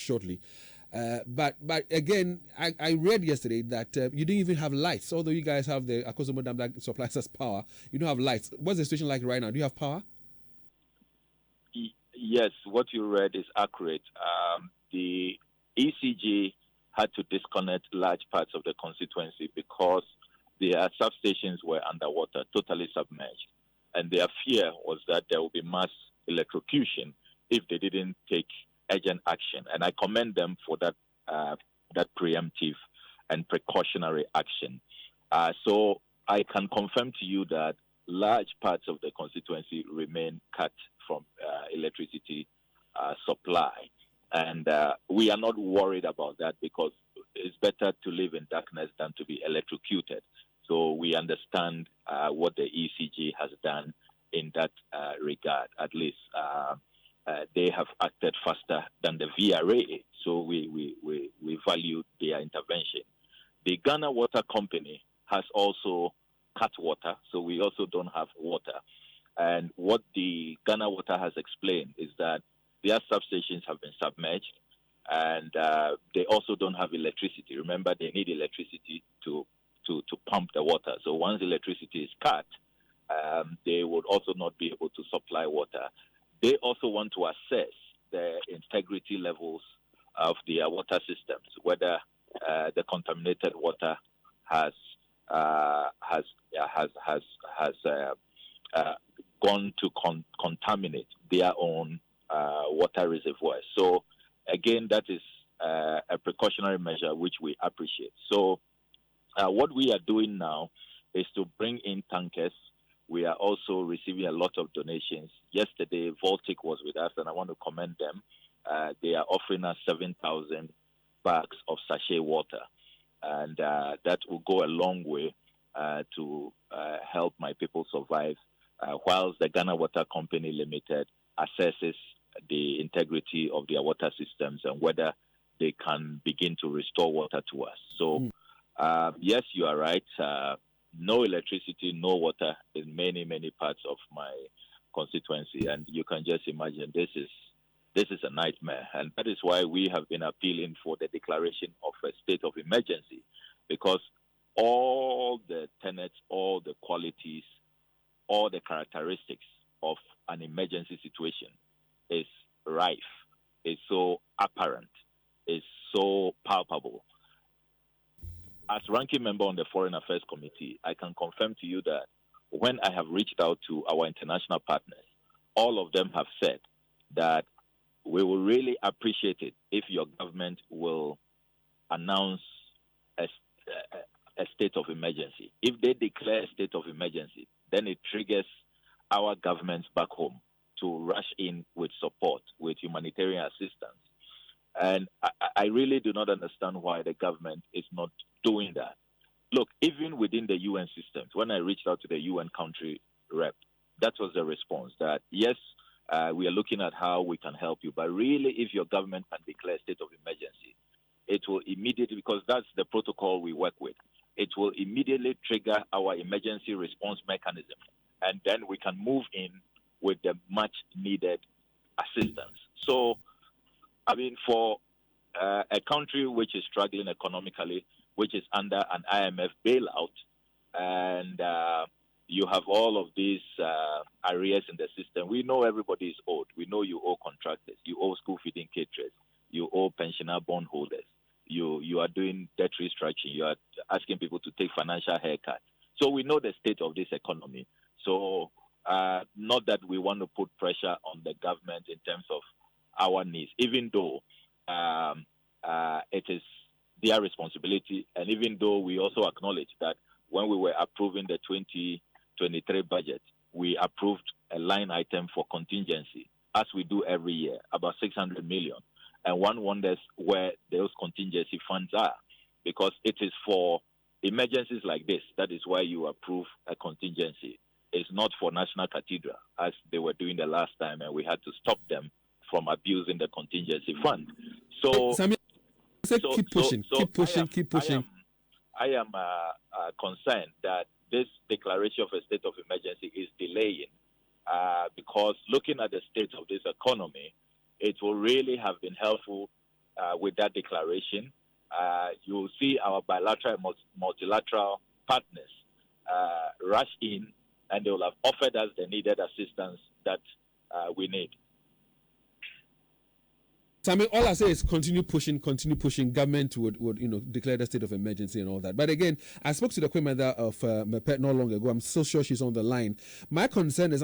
shortly. But again, I read yesterday that you didn't even have lights. Although you guys have the Okudzeto Dam that supplies us power, you don't have lights. What's the situation like right now? Do you have power? Yes, what you read is accurate. The ECG had to disconnect large parts of the constituency because their substations were underwater, totally submerged. And their fear was that there would be mass electrocution if they didn't take urgent action. And I commend them for that preemptive and precautionary action. So I can confirm to you that large parts of the constituency remain cut from electricity supply. And we are not worried about that because it's better to live in darkness than to be electrocuted. So we understand what the ECG has done in that regard. At least they have acted faster than the VRA. So we value their intervention. The Ghana Water Company has also cut water, so we also don't have water. And what the Ghana Water has explained is that their substations have been submerged, and they also don't have electricity. Remember, they need electricity to pump the water. So once electricity is cut, they would also not be able to supply water. They also want to assess the integrity levels of their water systems, whether the contaminated water has gone to contaminate their own water reservoirs. So again, that is a precautionary measure which we appreciate. So what we are doing now is to bring in tankers. We are also receiving a lot of donations. Yesterday, Voltic was with us, and I want to commend them. They are offering us 7,000 bags of sachet water, and that will go a long way to help my people survive, whilst the Ghana Water Company Limited assesses the integrity of their water systems and whether they can begin to restore water to us. So, yes, you are right. No electricity, no water in many, many parts of my constituency. And you can just imagine this is a nightmare. And that is why we have been appealing for the declaration of a state of emergency, because all the tenets, all the qualities, all the characteristics of an emergency situation is rife, is so apparent, is so palpable. As ranking member on the Foreign Affairs Committee, I can confirm to you that when I have reached out to our international partners, all of them have said that we will really appreciate it if your government will announce a state of emergency. If they declare a state of emergency, then it triggers our governments back home to rush in with support, with humanitarian assistance. And I really do not understand why the government is not doing that. Look, even within the UN systems, when I reached out to the UN country rep, that was the response that, yes, we are looking at how we can help you. But really, if your government can declare a state of emergency, it will immediately, because that's the protocol we work with, it will immediately trigger our emergency response mechanism. And then we can move in with the much needed assistance. So, I mean, for a country which is struggling economically, which is under an IMF bailout, and you have all of these arrears in the system. We know everybody is owed. We know you owe contractors, you owe school feeding caterers, you owe pensioner bondholders, you are doing debt restructuring, you are asking people to take financial haircuts. So we know the state of this economy. So not that we want to put pressure on the government in terms of our needs, even though it is their responsibility, and even though we also acknowledge that when we were approving the 2023 budget, we approved a line item for contingency, as we do every year, about 600 million. And one wonders where those contingency funds are, because it is for emergencies like this. That is why you approve a contingency. It's not for National Cathedral, as they were doing the last time, and we had to stop them from abusing the contingency fund. So, keep pushing. I am concerned that this declaration of a state of emergency is delaying, because looking at the state of this economy, it will really have been helpful with that declaration. You'll see our bilateral and multilateral partners rush in, and they will have offered us the needed assistance that we need. So I mean, all I say is continue pushing. Government would declare the state of emergency and all that. But again, I spoke to the Queen Mother of Mepet not long ago. I'm so sure she's on the line. My concern is